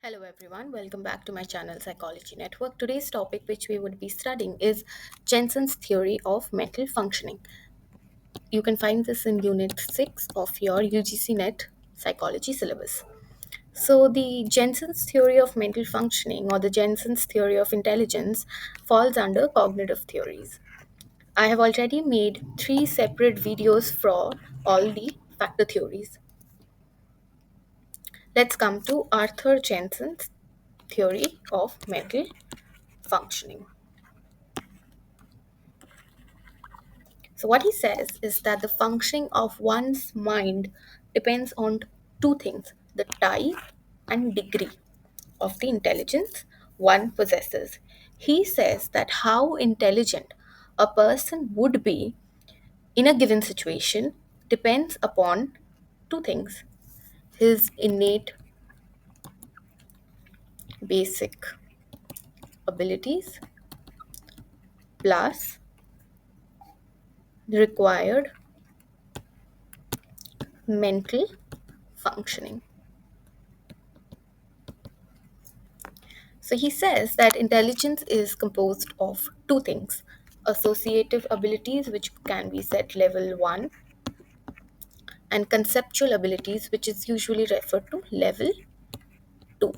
Hello everyone, welcome back to my channel Psychology Network. Today's topic which we would be studying is Jensen's theory of mental functioning. You can find this in unit 6 of your UGC Net Psychology Syllabus. So the Jensen's theory of mental functioning or the Jensen's theory of intelligence falls under cognitive theories. I have already made 3 separate videos for all the factor theories. Let's come to Arthur Jensen's theory of mental functioning. So, what he says is that the functioning of one's mind depends on two things: the type and degree of the intelligence one possesses. He says that how intelligent a person would be in a given situation depends upon two things: his innate basic abilities plus the required mental functioning. So he says that intelligence is composed of two things: associative abilities, which can be set level 1, and conceptual abilities, which is usually referred to level 2.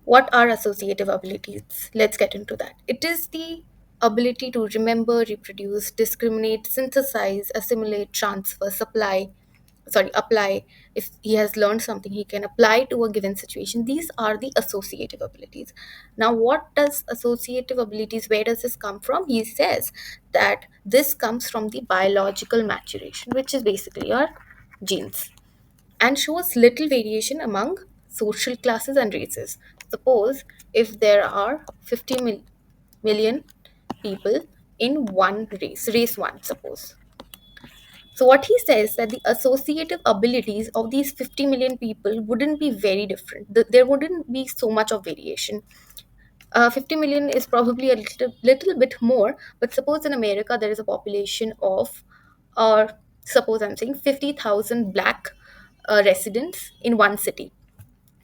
What are associative abilities? Let's get into that. It is the ability to remember, reproduce, discriminate, synthesize, assimilate, transfer, apply. If he has learned something, he can apply to a given situation. These are the associative abilities. Now, what does associative abilities, where does this come from? He says that this comes from the biological maturation, which is basically your genes, and shows little variation among social classes and races. Suppose if there are 50 million people in one race 1, suppose. So what he says that the associative abilities of these 50 million people wouldn't be very different. There wouldn't be so much of variation. 50 million is probably a little bit more, but suppose in America there is a population of, or suppose I'm saying 50,000 black residents in one city.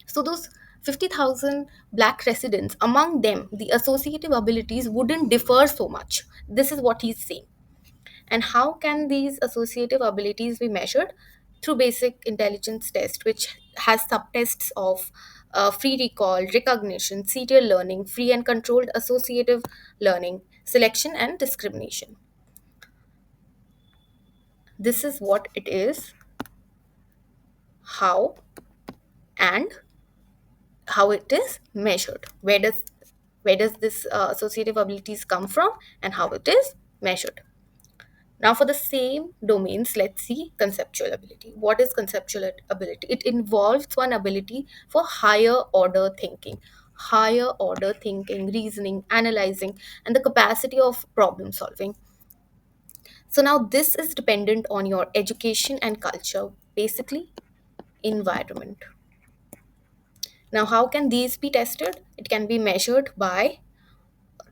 So those 50,000 black residents, among them, the associative abilities wouldn't differ so much. This is what he's saying. And how can these associative abilities be measured? Through basic intelligence test, which has subtests of free recall, recognition, serial learning, free and controlled associative learning, selection, and discrimination. This is what it is, how, and how it is measured. Where does this associative abilities come from, and how it is measured? Now, for the same domains, let's see conceptual ability. What is conceptual ability? It involves one ability for higher order thinking, reasoning, analyzing, and the capacity of problem solving. So, now this is dependent on your education and culture, basically, environment. Now, how can these be tested? It can be measured by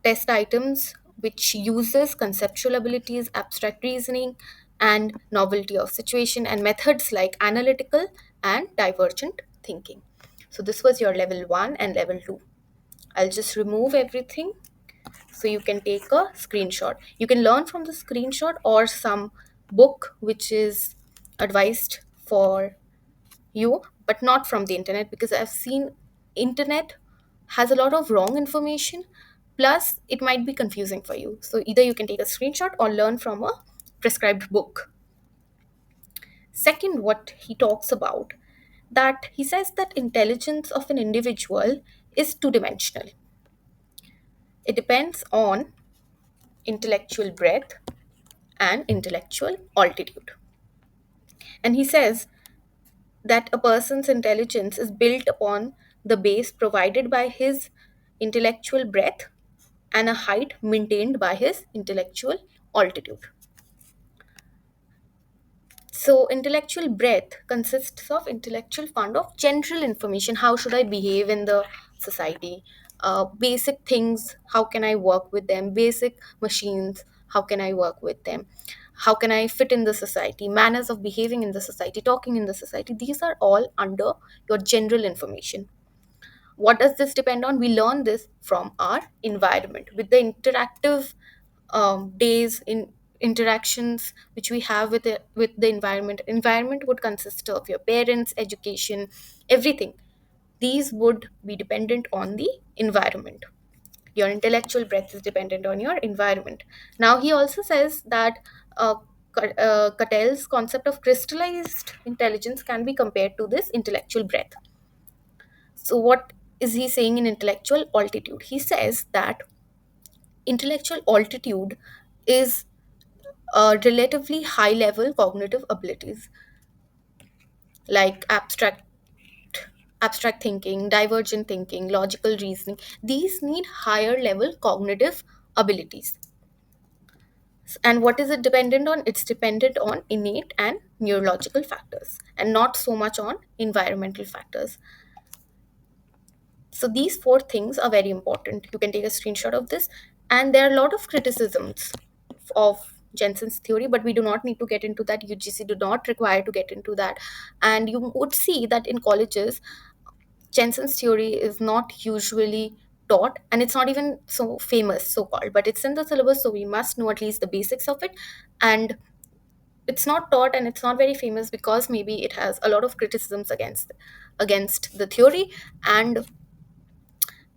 test items which uses conceptual abilities, abstract reasoning, and novelty of situation, and methods like analytical and divergent thinking. So this was your level 1 and level 2. I'll just remove everything so you can take a screenshot. You can learn from the screenshot or some book which is advised for you, but not from the internet, because I've seen internet has a lot of wrong information, plus it might be confusing for you. So either you can take a screenshot or learn from a prescribed book. Second, what he talks about, that he says that intelligence of an individual is two dimensional. It depends on intellectual breadth and intellectual altitude. And he says that a person's intelligence is built upon the base provided by his intellectual breadth and a height maintained by his intellectual altitude. So, intellectual breadth consists of intellectual fund of general information. How should I behave in the society? Basic things, how can I work with them? Basic machines, how can I work with them? how can I fit in the society, manners of behaving in the society, talking in the society. These are all under your general information. What does this depend on? We learn this from our environment with the interactive days in interactions which we have with the environment would consist of your parents, education, everything. These would be dependent on the environment. Your intellectual breadth is dependent on your environment. Now he also says that Catel's concept of crystallized intelligence can be compared to this intellectual breadth. So, what is he saying in intellectual altitude? He says that intellectual altitude is relatively high level cognitive abilities like abstract thinking, divergent thinking, logical reasoning. These need higher level cognitive abilities. And what is it dependent on? It's dependent on innate and neurological factors and not so much on environmental factors. So these four things are very important. You can take a screenshot of this. And there are a lot of criticisms of Jensen's theory, but we do not need to get into that. UGC do not require to get into that. And you would see that in colleges, Jensen's theory is not usually taught, and it's not even so famous, so called, but it's in the syllabus, so we must know at least the basics of it. And it's not taught and it's not very famous because maybe it has a lot of criticisms against the theory, and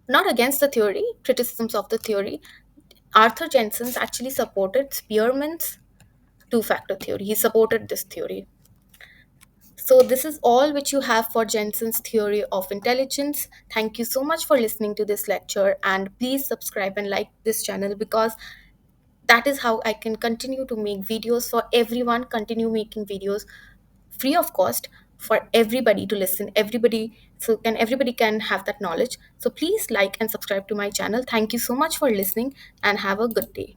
not against the theory, criticisms of the theory. Arthur Jensen actually supported Spearman's two factor theory. He supported this theory. So, this is all which you have for Jensen's theory of intelligence. Thank you so much for listening to this lecture, and please subscribe and like this channel because that is how I can continue to make videos for everyone, continue making videos free of cost for everybody to listen, everybody, so can everybody can have that knowledge. So please like and subscribe to my channel. Thank you so much for listening and have a good day.